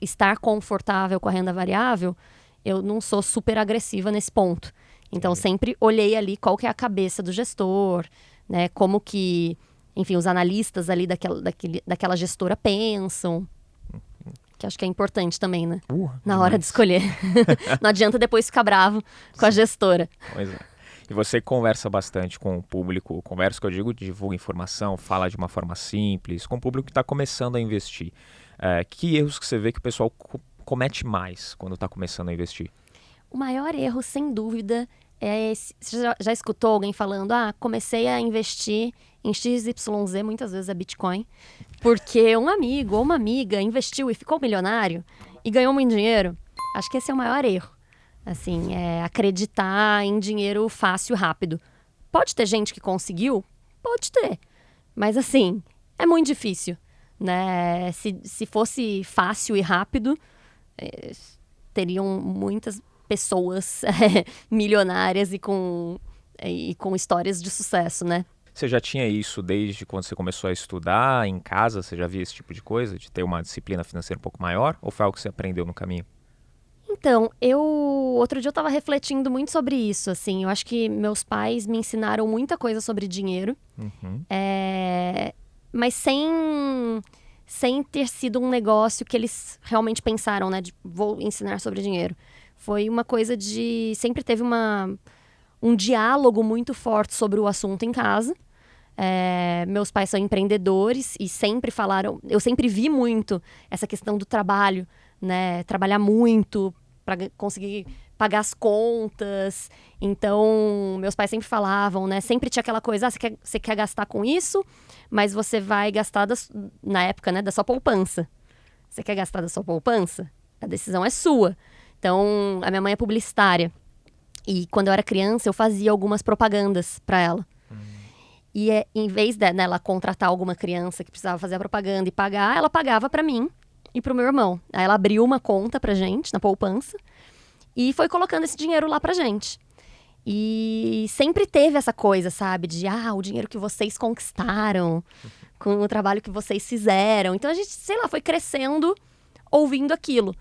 estar confortável com a renda variável, eu não sou super agressiva nesse ponto. Então, sempre olhei ali qual que é a cabeça do gestor, né? Como que, enfim, os analistas ali daquela gestora pensam. Que acho que é importante também, né? Na hora de escolher. Não adianta depois ficar bravo com a gestora. Pois é. E você conversa bastante com o público, conversa que eu digo, divulga informação, fala de uma forma simples, com o público que está começando a investir. Que erros que você vê que o pessoal comete mais quando está começando a investir? O maior erro, sem dúvida, é esse. Você já escutou alguém falando, comecei a investir em XYZ, muitas vezes é Bitcoin, porque um amigo ou uma amiga investiu e ficou milionário e ganhou muito dinheiro? Acho que esse é o maior erro. Assim, acreditar em dinheiro fácil e rápido. Pode ter gente que conseguiu? Pode ter. Mas, assim, é muito difícil, né? Se fosse fácil e rápido, teriam muitas pessoas milionárias e com histórias de sucesso, né? Você já tinha isso desde quando você começou a estudar em casa? Você já via esse tipo de coisa, de ter uma disciplina financeira um pouco maior? Ou foi algo que você aprendeu no caminho? Então, outro dia eu estava refletindo muito sobre isso, assim. Eu acho que meus pais me ensinaram muita coisa sobre dinheiro, mas sem ter sido um negócio que eles realmente pensaram, né? De vou ensinar sobre dinheiro. Foi uma coisa de... Sempre teve um diálogo muito forte sobre o assunto em casa. Meus pais são empreendedores e sempre falaram... Eu sempre vi muito essa questão do trabalho, né? Trabalhar muito para conseguir pagar as contas. Então, meus pais sempre falavam, né? Sempre tinha aquela coisa, você quer gastar com isso, mas você vai gastar, na época, né, da sua poupança. Você quer gastar da sua poupança? A decisão é sua. Então, a minha mãe é publicitária. E quando eu era criança, eu fazia algumas propagandas para ela. E em vez de ela contratar alguma criança que precisava fazer a propaganda e pagar, ela pagava para mim e pro meu irmão. Aí ela abriu uma conta pra gente, na poupança, e foi colocando esse dinheiro lá pra gente. E sempre teve essa coisa, sabe? De, o dinheiro que vocês conquistaram, com o trabalho que vocês fizeram. Então a gente, sei lá, foi crescendo ouvindo aquilo.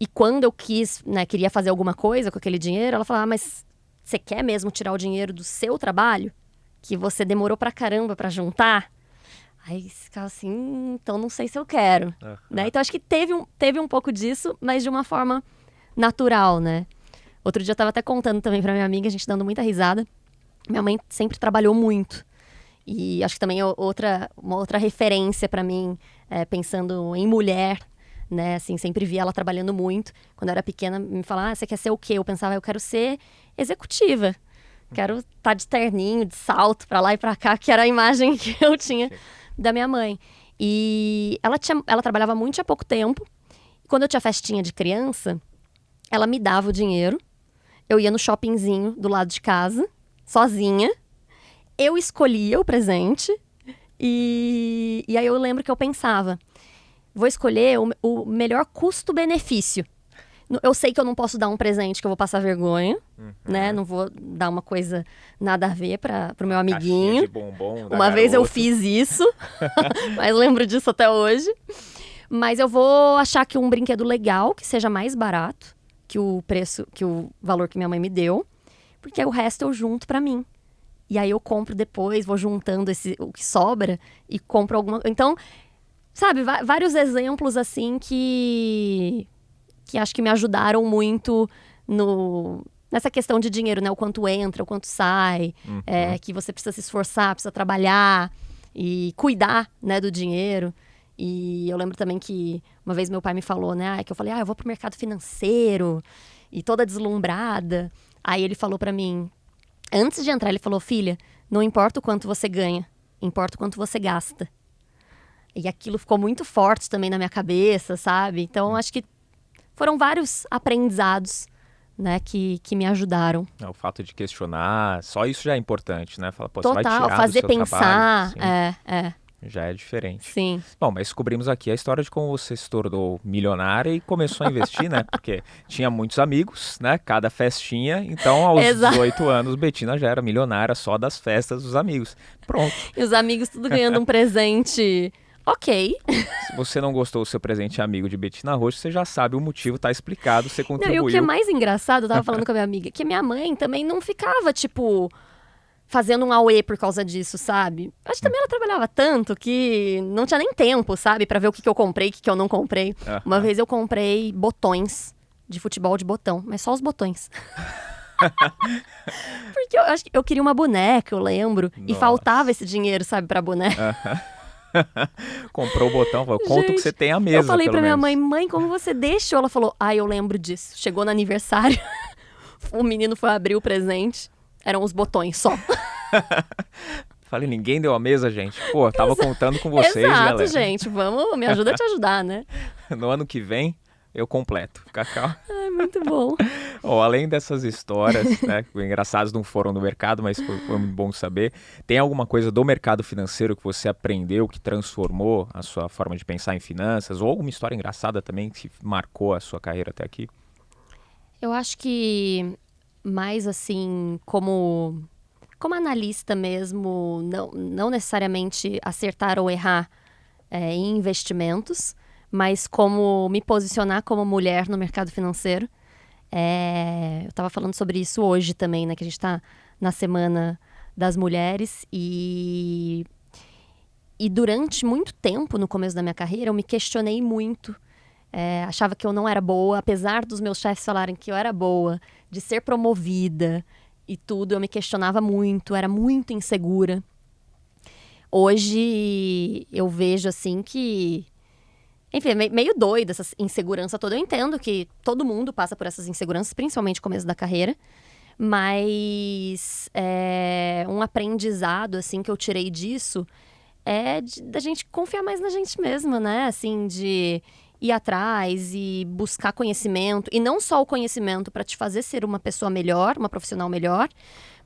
E quando eu queria fazer alguma coisa com aquele dinheiro, ela falava, mas você quer mesmo tirar o dinheiro do seu trabalho? Que você demorou pra caramba pra juntar? Aí você ficava assim, então não sei se eu quero. Né? Então acho que teve um pouco disso, mas de uma forma natural, né? Outro dia eu tava até contando também pra minha amiga, a gente dando muita risada. Minha mãe sempre trabalhou muito. E acho que também uma outra referência pra mim, pensando em mulher, né? Assim, sempre via ela trabalhando muito. Quando eu era pequena, me falava, você quer ser o quê? Eu pensava, eu quero ser executiva. Quero estar de terninho, de salto, pra lá e pra cá, que era a imagem que eu tinha da minha mãe. E ela trabalhava muito há pouco tempo. Quando eu tinha festinha de criança, ela me dava o dinheiro. Eu ia no shoppingzinho do lado de casa, sozinha. Eu escolhia o presente. E aí eu lembro que eu pensava, vou escolher o melhor custo-benefício. Eu sei que eu não posso dar um presente que eu vou passar vergonha, né? Não vou dar uma coisa nada a ver pro meu amiguinho. De bombom da Uma vez eu garoto. fiz isso, mas lembro disso até hoje. Mas eu vou achar que um brinquedo legal, que seja mais barato que o preço, que o valor que minha mãe me deu, porque o resto eu junto pra mim. E aí eu compro depois, vou juntando o que sobra e compro alguma... Então, sabe, vários exemplos assim que acho que me ajudaram muito nessa questão de dinheiro, né? O quanto entra, o quanto sai, que você precisa se esforçar, precisa trabalhar. e cuidar, né, do dinheiro. E eu lembro também que uma vez meu pai me falou, né, que eu falei, eu vou pro mercado financeiro, e toda deslumbrada. Aí ele falou pra mim, antes de entrar, ele falou, filha, não importa o quanto você ganha, importa o quanto você gasta. E aquilo ficou muito forte também na minha cabeça, sabe? Então, acho que foram vários aprendizados, né, que me ajudaram. O fato de questionar, só isso já é importante, né? Fala, pô, você vai Total, tirar fazer do seu pensar, trabalho, já é diferente. Sim. Bom, mas descobrimos aqui a história de como você se tornou milionária e começou a investir, né? Porque tinha muitos amigos, né? Cada festinha. Então, aos 18 anos, Betina já era milionária só das festas dos amigos. Pronto. E os amigos tudo ganhando um presente. Ok. Se você não gostou do seu presente amigo de Betina Rocha, você já sabe o motivo, tá explicado, você contribuiu. Não, e o que é mais engraçado, eu tava falando com a minha amiga, que minha mãe também não ficava, tipo, fazendo um auê por causa disso, sabe? Acho que também ela trabalhava tanto que não tinha nem tempo, sabe? Pra ver o que eu comprei, o que eu não comprei. Uma vez eu comprei botões de futebol de botão, mas só os botões. Porque eu acho que eu queria uma boneca, eu lembro. Nossa. E faltava esse dinheiro, sabe, pra boneca. Comprou o botão, falou, conta o que você tem à mesa. Eu falei pra minha menos. mãe, como você deixou? Ela falou, eu lembro disso. Chegou no aniversário, o menino foi abrir o presente, eram os botões só. Falei, ninguém deu a mesa, gente. Pô, tava contando com vocês, galera. Exato, gente, me ajuda a te ajudar, né? No ano que vem, eu completo. Fica calmo. Ai, muito bom. Além dessas histórias, né, engraçadas não foram no mercado, mas foi muito bom saber. Tem alguma coisa do mercado financeiro que você aprendeu, que transformou a sua forma de pensar em finanças? Ou alguma história engraçada também que marcou a sua carreira até aqui? Eu acho que mais assim, como analista mesmo, não necessariamente acertar ou errar em investimentos, mas como me posicionar como mulher no mercado financeiro. Eu estava falando sobre isso hoje também, né? Que a gente está na Semana das Mulheres e durante muito tempo, no começo da minha carreira, eu me questionei muito. Achava que eu não era boa, apesar dos meus chefes falarem que eu era boa, de ser promovida e tudo, eu me questionava muito, era muito insegura. Hoje eu vejo assim que... Enfim, é meio doida essa insegurança toda. Eu entendo que todo mundo passa por essas inseguranças, principalmente no começo da carreira. Mas um aprendizado, assim, que eu tirei disso da gente confiar mais na gente mesma, né? Assim, de ir atrás e buscar conhecimento. E não só o conhecimento para te fazer ser uma pessoa melhor, uma profissional melhor.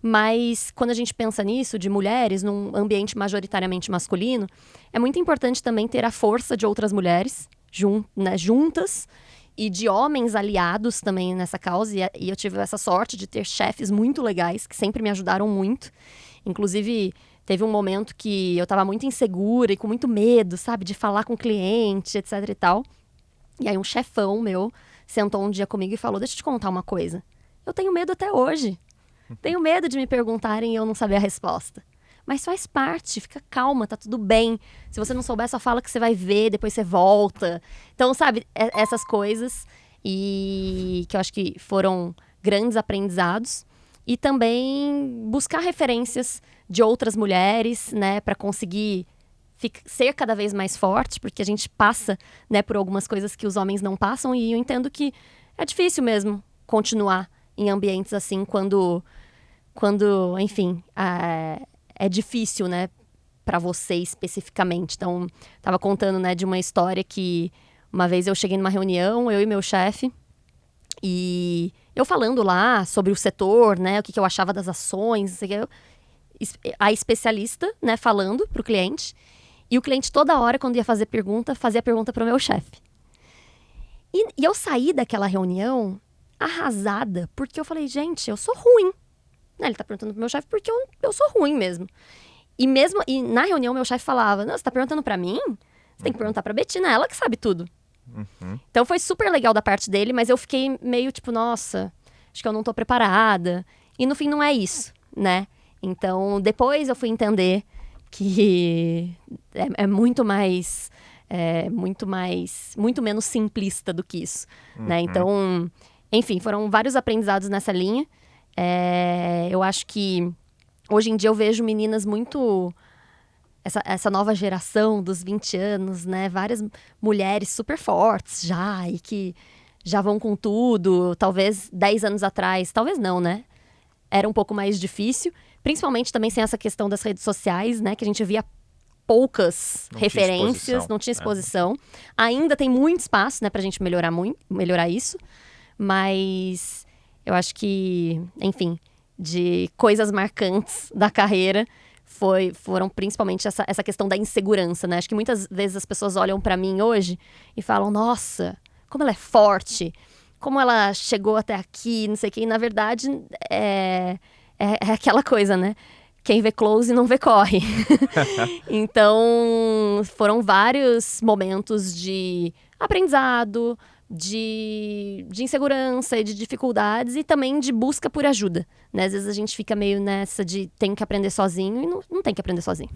Mas quando a gente pensa nisso, de mulheres, num ambiente majoritariamente masculino, é muito importante também ter a força de outras mulheres juntas e de homens aliados também nessa causa. E eu tive essa sorte de ter chefes muito legais, que sempre me ajudaram muito. Inclusive, teve um momento que eu estava muito insegura e com muito medo, sabe, de falar com o cliente, etc e tal. E aí um chefão meu sentou um dia comigo e falou, deixa eu te contar uma coisa. Eu tenho medo até hoje. Tenho medo de me perguntarem e eu não saber a resposta. Mas faz parte, fica calma, tá tudo bem. Se você não souber, só fala que você vai ver, depois você volta. Então, sabe, essas coisas. E que eu acho que foram grandes aprendizados. E também buscar referências de outras mulheres, né, para conseguir ser cada vez mais forte, porque a gente passa, né, por algumas coisas que os homens não passam. E eu entendo que é difícil mesmo continuar em ambientes assim, quando enfim, é difícil, né, para você especificamente. Então, tava contando, né, de uma história que uma vez eu cheguei numa reunião, eu e meu chefe, e eu falando lá sobre o setor, né, o que eu achava das ações, a especialista, né, falando pro cliente, e o cliente toda hora, quando ia fazer pergunta, fazia pergunta pro meu chefe. E eu saí daquela reunião arrasada, porque eu falei, gente, eu sou ruim. Ele tá perguntando pro meu chefe porque eu sou ruim mesmo. E na reunião meu chefe falava, não, você tá perguntando pra mim? Você tem que perguntar pra Betina, ela que sabe tudo. Então foi super legal da parte dele, mas eu fiquei meio tipo, nossa, acho que eu não tô preparada. E no fim não é isso, né? Então depois eu fui entender que é muito mais... muito menos simplista do que isso, né? Então... Enfim, foram vários aprendizados nessa linha. Eu acho que hoje em dia eu vejo meninas muito essa nova geração dos 20 anos, né? Várias mulheres super fortes já e que já vão com tudo. Talvez 10 anos atrás, talvez não, né? Era um pouco mais difícil, principalmente também sem essa questão das redes sociais, né? Que a gente via poucas referências, não tinha exposição. Ainda tem muito espaço, né, pra gente melhorar isso, mas eu acho que, enfim, de coisas marcantes da carreira foram principalmente essa questão da insegurança, né? Acho que muitas vezes as pessoas olham pra mim hoje e falam, nossa, como ela é forte, como ela chegou até aqui, não sei o que, e na verdade é aquela coisa, né? Quem vê close não vê corre. Então, foram vários momentos de aprendizado, de insegurança e de dificuldades e também de busca por ajuda, né? Às vezes a gente fica meio nessa de tem que aprender sozinho e não tem que aprender sozinho.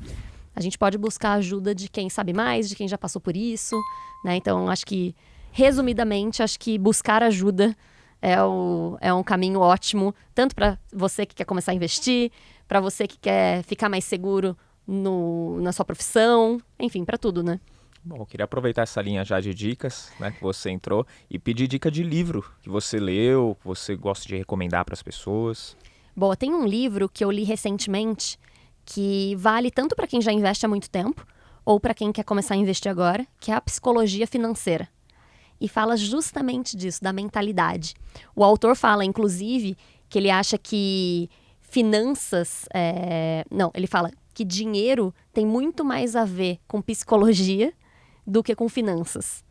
A gente pode buscar ajuda de quem sabe mais, de quem já passou por isso, né? Então, acho que, resumidamente, acho que buscar ajuda é um caminho ótimo, tanto para você que quer começar a investir, para você que quer ficar mais seguro na sua profissão, enfim, para tudo, né? Bom, eu queria aproveitar essa linha já de dicas, né, que você entrou, e pedir dica de livro que você leu, que você gosta de recomendar para as pessoas. Bom, tem um livro que eu li recentemente que vale tanto para quem já investe há muito tempo ou para quem quer começar a investir agora, que é a Psicologia Financeira. E fala justamente disso, da mentalidade. O autor fala, inclusive, que ele acha que finanças... ele fala que dinheiro tem muito mais a ver com psicologia do que com finanças.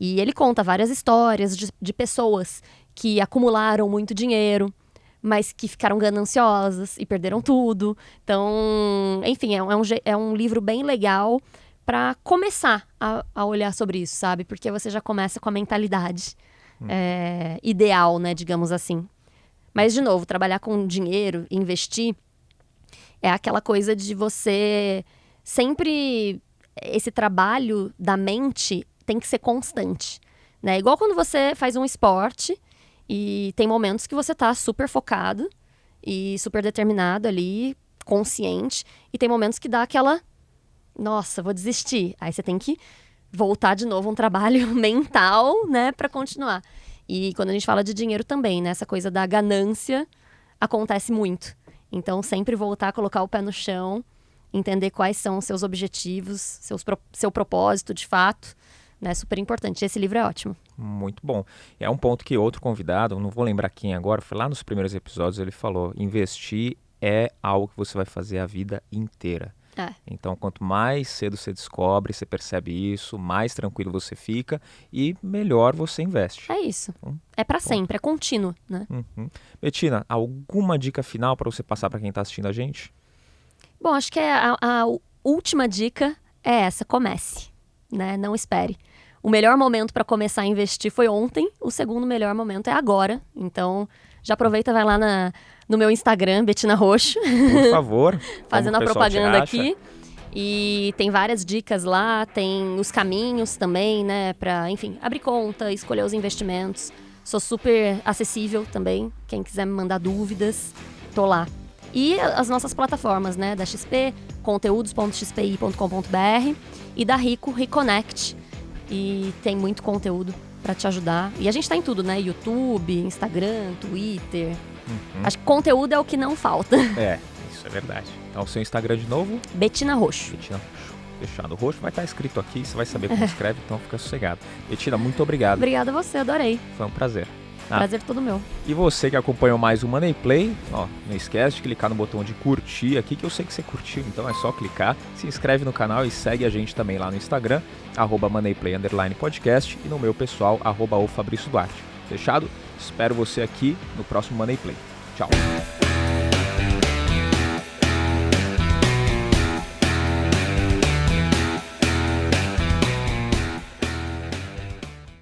E ele conta várias histórias de pessoas que acumularam muito dinheiro, mas que ficaram gananciosas e perderam tudo. Então, enfim, é um livro bem legal para começar a olhar sobre isso, sabe? Porque você já começa com a mentalidade ideal, né, digamos assim. Mas, de novo, trabalhar com dinheiro, investir, é aquela coisa de você sempre... Esse trabalho da mente tem que ser constante, né? Igual quando você faz um esporte e tem momentos que você tá super focado e super determinado ali, consciente, e tem momentos que dá aquela... Nossa, vou desistir. Aí você tem que voltar de novo um trabalho mental, né, para continuar. E quando a gente fala de dinheiro também, né, essa coisa da ganância acontece muito. Então, sempre voltar, colocar o pé no chão, entender quais são os seus objetivos, seu propósito de fato, né, super importante. Esse livro é ótimo. Muito bom. É um ponto que outro convidado, não vou lembrar quem agora, foi lá nos primeiros episódios, ele falou, investir é algo que você vai fazer a vida inteira. Então, quanto mais cedo você descobre, você percebe isso, mais tranquilo você fica e melhor você investe. É isso. É para sempre, é contínuo, né? Betina, alguma dica final para você passar para quem está assistindo a gente? Bom, acho que a última dica é essa, comece, né? Não espere. O melhor momento para começar a investir foi ontem, o segundo melhor momento é agora. Então, já aproveita, vai lá no meu Instagram, Betina Roxo. Por favor. Fazendo a propaganda aqui. E tem várias dicas lá, tem os caminhos também, né? Pra, enfim, abrir conta, escolher os investimentos. Sou super acessível também. Quem quiser me mandar dúvidas, tô lá. E as nossas plataformas, né? Da XP, conteúdos.xpi.com.br e da Rico, Reconnect. E tem muito conteúdo para te ajudar. E a gente tá em tudo, né? YouTube, Instagram, Twitter. Acho que conteúdo é o que não falta. Isso é verdade. Então, o seu Instagram de novo? Betina Roxo. Betina Roxo. Fechado. O roxo vai estar escrito aqui, você vai saber como escreve, então fica sossegado. Betina, muito obrigado. Obrigada a você, adorei. Foi um prazer. Prazer todo meu. E você que acompanhou mais o Money Play, não esquece de clicar no botão de curtir aqui, que eu sei que você curtiu, então é só clicar, se inscreve no canal e segue a gente também lá no Instagram, @moneyplay_podcast e no meu pessoal, @ofabrício Duarte. Fechado? Espero você aqui no próximo Money Play. Tchau!